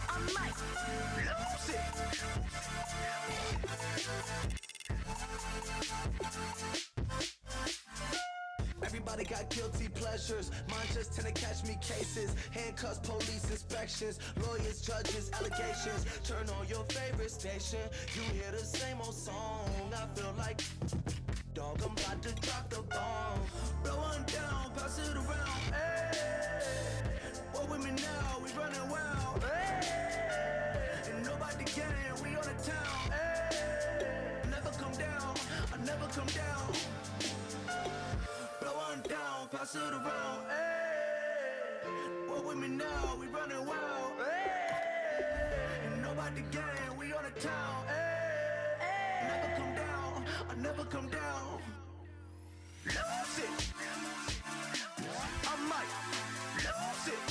I might lose it. Everybody got guilty pleasures. Mine just tend to catch me cases. Handcuffs, police inspections, lawyers, judges, allegations. Turn on your favorite station. You hear the same old song. I feel like, dog, I'm about to drop the bomb. Blow one down, pass it around. Hey, what with me now? We running wild. Hey, and nobody gang. We on the town. Hey, never come down. I never come down. Blow one down, pass it around. Hey, what with me now? We running wild. Hey, and nobody gang. We on the town. Hey, never come down. I never come down. Lose it. I might lose it.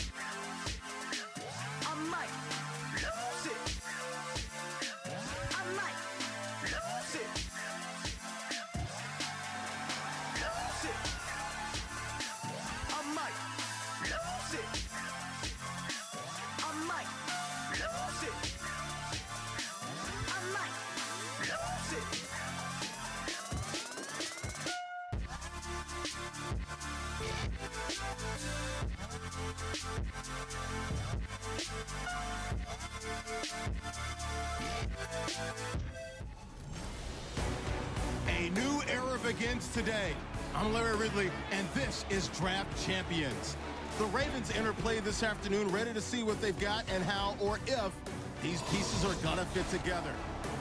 I might lose it. I might lose it. Lose it. I might lose it. I might lose it. I might lose it. A new era begins today. I'm Larry Ridley, and this is Draft Champions. The Ravens enter play this afternoon, ready to see what they've got and how or if these pieces are gonna fit together.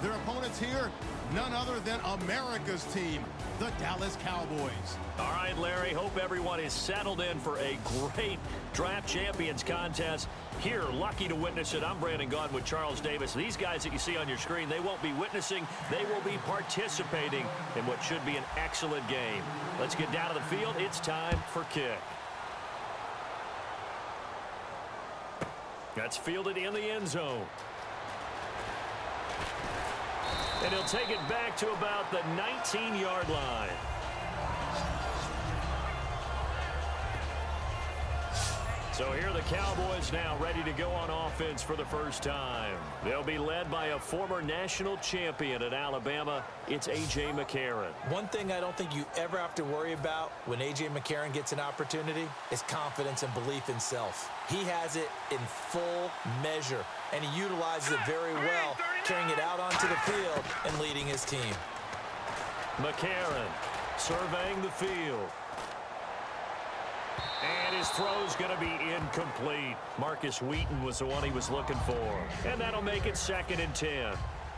Their opponents here, none other than America's team, the Dallas Cowboys. All right, Larry, hope everyone is settled in for a great Draft Champions contest. Here, lucky to witness it, I'm Brandon Gaudin with Charles Davis. These guys that you see on your screen, they won't be witnessing, they will be participating in what should be an excellent game. Let's get down to the field. It's time for kick. That's fielded in the end zone. And he'll take it back to about the 19-yard line. So here are the Cowboys now ready to go on offense for the first time. They'll be led by a former national champion at Alabama. It's A.J. McCarron. One thing I don't think you ever have to worry about when A.J. McCarron gets an opportunity is confidence and belief in self. He has it in full measure, and he utilizes it very well, carrying it out onto the field and leading his team. McCarron surveying the field. And his throw's going to be incomplete. Marcus Wheaton was the one he was looking for. And that'll make it 2nd and 10.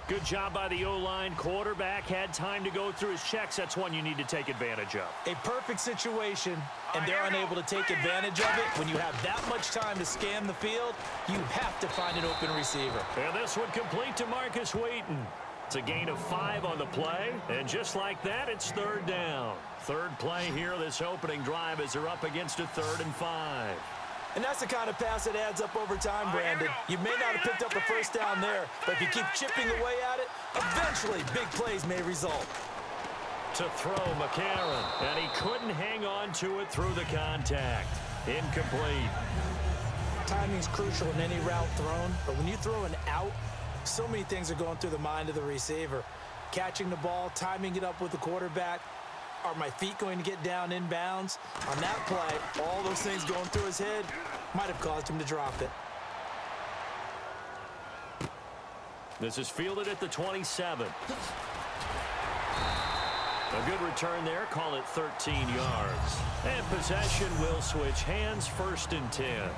Good job by the O-line. Quarterback had time to go through his checks. That's one you need to take advantage of. A perfect situation, and they're unable to take advantage of it. When you have that much time to scan the field, you have to find an open receiver. And this one complete to Marcus Wheaton. It's a gain of 5 on the play, and just like that, it's 3rd down. Third play here this opening drive as they're up against a 3rd and 5. And that's the kind of pass that adds up over time, Brandon. You may not have picked up the first down there, but if you keep chipping away at it, eventually big plays may result. To throw McCarron, and he couldn't hang on to it through the contact. Incomplete. Timing's crucial in any route thrown, but when you throw an out, so many things are going through the mind of the receiver. Catching the ball, timing it up with the quarterback. Are my feet going to get down inbounds? On that play, all those things going through his head might have caused him to drop it. This is fielded at the 27. A good return there, call it 13 yards. And possession will switch hands, 1st and 10.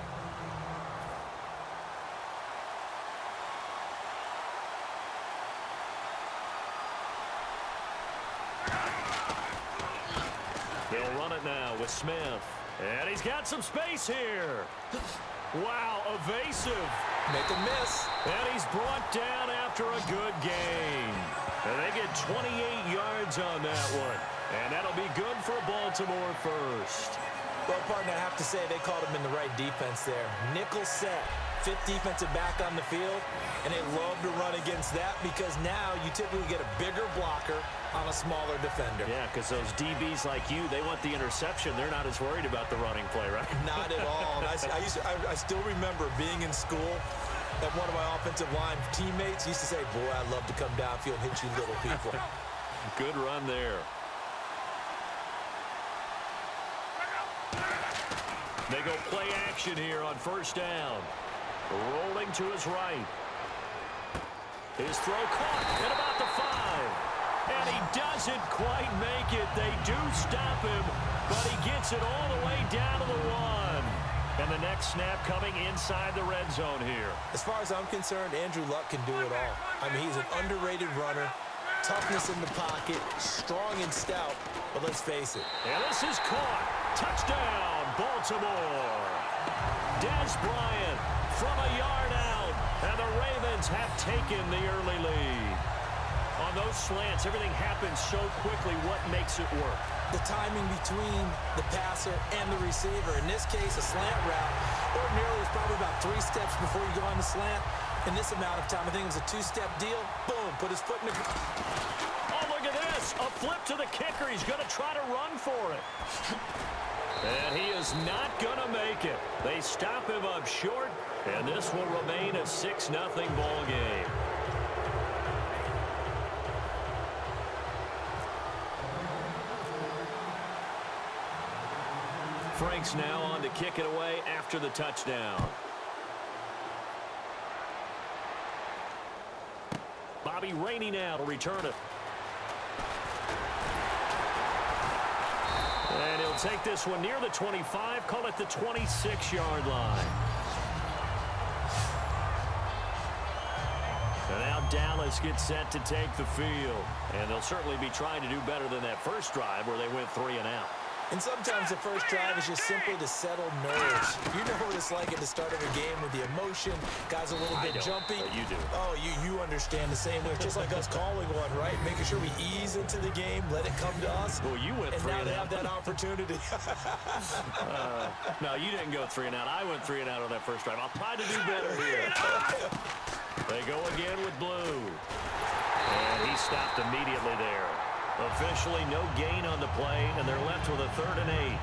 They'll run it now with Smith. And he's got some space here. Wow, evasive. Make a miss. And he's brought down after a good gain. And they get 28 yards on that one. And that'll be good for Baltimore first. Well, partner, I have to say they called him in the right defense there. Nickel set. fifth defensive back on the field, and they love to run against that because now you typically get a bigger blocker on a smaller defender. Yeah, because those DBs like you, they want the interception. They're not as worried about the running play, right? Not at all. And I still remember being in school, and one of my offensive line teammates used to say, boy, I'd love to come downfield and hit you little people. Good run there. They go play action here on first down. Rolling to his right. His throw caught at about the 5. And he doesn't quite make it. They do stop him, but he gets it all the way down to the 1. And the next snap coming inside the red zone here. As far as I'm concerned, Andrew Luck can do it all. I mean, he's an underrated runner. Toughness in the pocket, strong and stout, but let's face it. And this is caught. Touchdown, Baltimore. Dez Bryant from a yard out, and the Ravens have taken the early lead. On those slants, everything happens so quickly. What makes it work? The timing between the passer and the receiver. In this case, a slant route. Ordinarily, it's probably about 3 steps before you go on the slant. In this amount of time, I think it was a 2-step deal. Boom, put his foot in the... Oh, look at this. A flip to the kicker. He's going to try to run for it. And he is not going to make it. They stop him up short, and this will remain a 6-0 ball game. Frank's now on to kick it away after the touchdown. Bobby Rainey now to return it. And he'll take this one near the 25, call it the 26-yard line. And now Dallas gets set to take the field. And they'll certainly be trying to do better than that first drive where they went 3 and out. And sometimes the first drive is just simply to settle nerves. You know what it's like at the start of a game with the emotion. Guys a little bit jumpy. But you do. Oh, you understand the same way. It's just like us calling one, right? Making sure we ease into the game, let it come to us. Well, you went 3 and out. And now they have that opportunity. No, you didn't go 3 and out. I went 3 and out on that first drive. I'll try to do better here. They go again with Blue. And he stopped immediately there. Officially no gain on the play, and they're left with a 3rd and 8.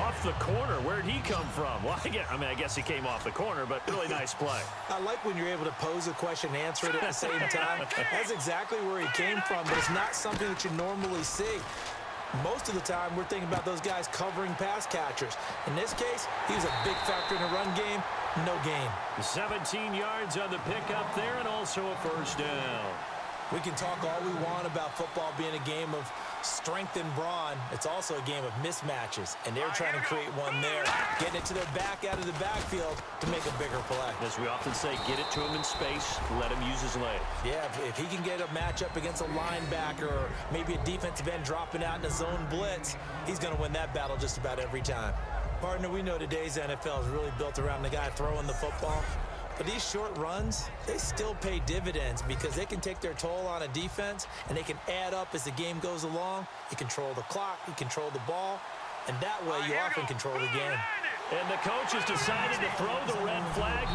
Off the corner. Where'd he come from? Well, I guess he came off the corner, but really nice play. I like when you're able to pose a question and answer it at the same time. That's exactly where he came from, but it's not something that you normally see. Most of the time, we're thinking about those guys covering pass catchers. In this case, he was a big factor in the run game. No gain. 17 yards on the pickup there, and also a first down. We can talk all we want about football being a game of strength and brawn. It's also a game of mismatches, and they're trying to create one there, getting it to their back out of the backfield to make a bigger play. As we often say, get it to him in space, let him use his leg. Yeah, if he can get a matchup against a linebacker or maybe a defensive end dropping out in a zone blitz, he's going to win that battle just about every time. Partner, we know today's NFL is really built around the guy throwing the football. But these short runs, they still pay dividends because they can take their toll on a defense and they can add up as the game goes along. You control the clock, you control the ball, and that way you often control the game. And the coach has decided to throw the red flag.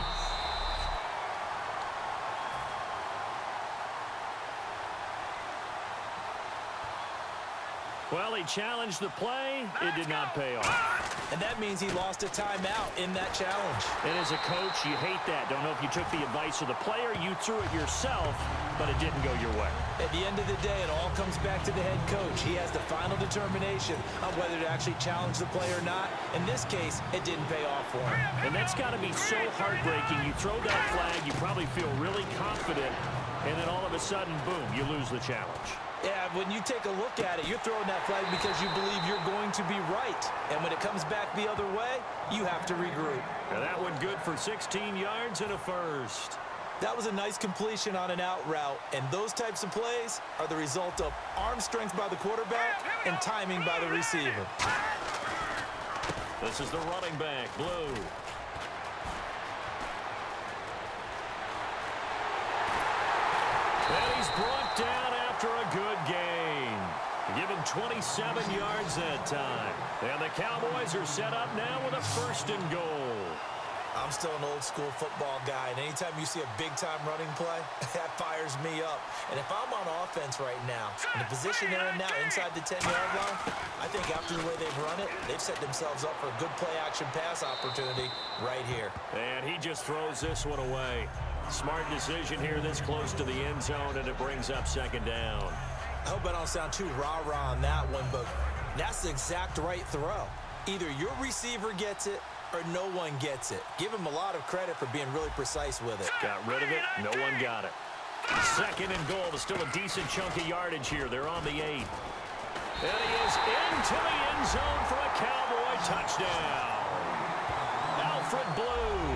Well, he challenged the play. It did not pay off. And that means he lost a timeout in that challenge. And as a coach, you hate that. Don't know if you took the advice of the player, you threw it yourself, but it didn't go your way. At the end of the day, it all comes back to the head coach. He has the final determination on whether to actually challenge the play or not. In this case, it didn't pay off for him. And that's got to be so heartbreaking. You throw that flag, you probably feel really confident, and then all of a sudden, boom, you lose the challenge. Yeah, when you take a look at it, you're throwing that flag because you believe you're going to be right. And when it comes back the other way, you have to regroup. And that one good for 16 yards and a first. That was a nice completion on an out route. And those types of plays are the result of arm strength by the quarterback and timing by the receiver. This is the running back, Blue. And he's brought down after a good gain. Give him 27 yards that time. And the Cowboys are set up now with a 1st and goal. I'm still an old-school football guy, and anytime you see a big-time running play, that fires me up. And if I'm on offense right now, in the position they're in now, inside the 10-yard line, I think after the way they've run it, they've set themselves up for a good play-action pass opportunity right here. And he just throws this one away. Smart decision here this close to the end zone, and it brings up second down. I hope I don't sound too rah-rah on that one, but that's the exact right throw. Either your receiver gets it or no one gets it. Give him a lot of credit for being really precise with it. Got rid of it. No one got it. Second and goal. There's still a decent chunk of yardage here. They're on the 8. And he is into the end zone for a Cowboy touchdown. Alfred Blue,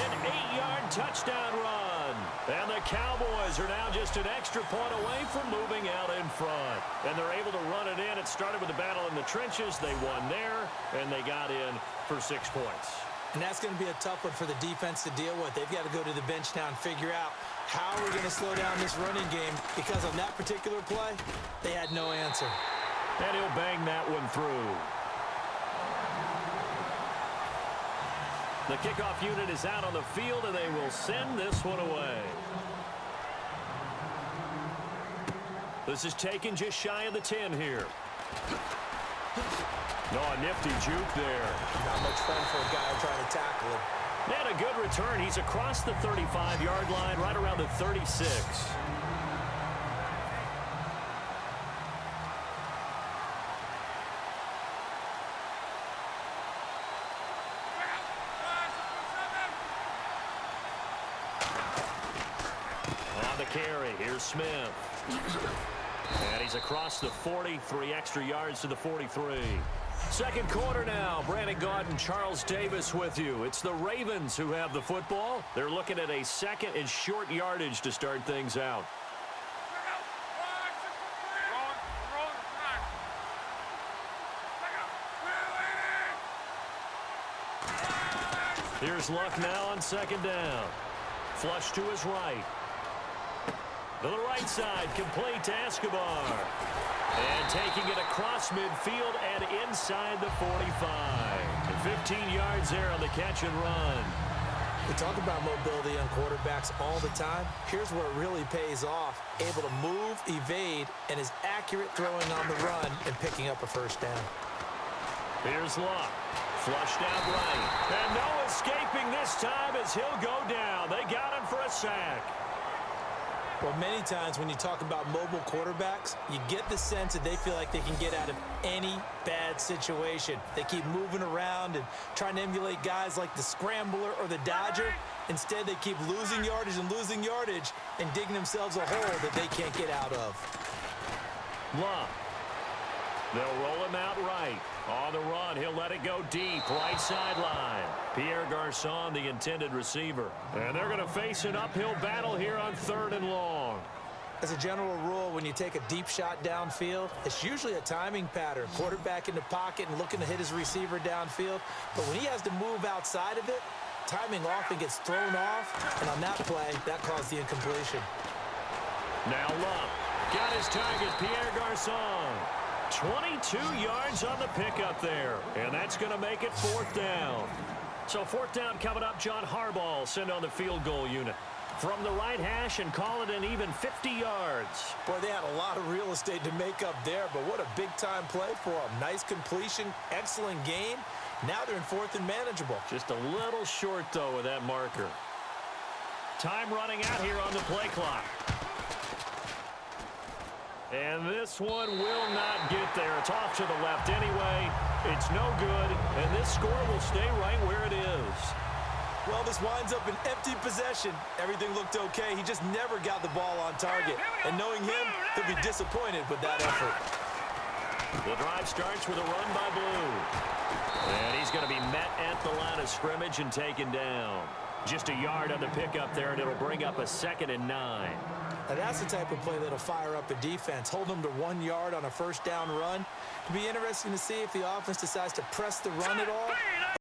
an 8-yard touchdown run. And the Cowboys are now just an extra point away from moving out in front. And they're able to run it in. It started with a battle in the trenches. They won there, and they got in for 6 points. And that's going to be a tough one for the defense to deal with. They've got to go to the bench now and figure out how we're going to slow down this running game, because on that particular play, they had no answer. And he'll bang that one through. The kickoff unit is out on the field, and they will send this one away. This is taken just shy of the 10 here. No, a nifty juke there. Not much fun for a guy trying to tackle him. And a good return. He's across the 35-yard line, right around the 36. On the carry, here's Smith. And he's across the 40, 3 extra yards to the 43. Second quarter now. Brandon Gaudin, Charles Davis with you. It's the Ravens who have the football. They're looking at a second and short yardage to start things out. Here's Luck now on second down. Flush to his right. To the right side, complete to Escobar. And taking it across midfield and inside the 45. 15 yards there on the catch and run. We talk about mobility on quarterbacks all the time. Here's where it really pays off. Able to move, evade, and is accurate throwing on the run and picking up a first down. Here's Luck. Flushed out right. And no escaping this time as he'll go down. They got him for a sack. Well, many times when you talk about mobile quarterbacks, you get the sense that they feel like they can get out of any bad situation. They keep moving around and trying to emulate guys like the Scrambler or the Dodger. Instead, they keep losing yardage and digging themselves a hole that they can't get out of. Love. They'll roll him out right. On the run, he'll let it go deep, right sideline. Pierre Garçon, the intended receiver. And they're going to face an uphill battle here on 3rd and long. As a general rule, when you take a deep shot downfield, it's usually a timing pattern. Quarterback in the pocket and looking to hit his receiver downfield. But when he has to move outside of it, timing often gets thrown off. And on that play, that caused the incompletion. Now Love got his target, Pierre Garçon. 22 yards on the pickup there. And that's going to make it 4th down. So 4th down coming up. John Harbaugh sent on the field goal unit. From the right hash and call it an even 50 yards. Boy, they had a lot of real estate to make up there, but what a big-time play for them. Nice completion, excellent game. Now they're in 4th and manageable. Just a little short, though, with that marker. Time running out here on the play clock. And this one will not get there. It's off to the left anyway. It's no good, and this score will stay right where it is. Well, this winds up an empty possession. Everything looked okay. He just never got the ball on target. And knowing him, he'll be disappointed with that effort. The drive starts with a run by Blue. And he's going to be met at the line of scrimmage and taken down. Just a yard on the pickup there, and it'll bring up a 2nd and 9. Now that's the type of play that'll fire up a defense. Hold them to 1 yard on a 1st down run. It'll be interesting to see if the offense decides to press the run at all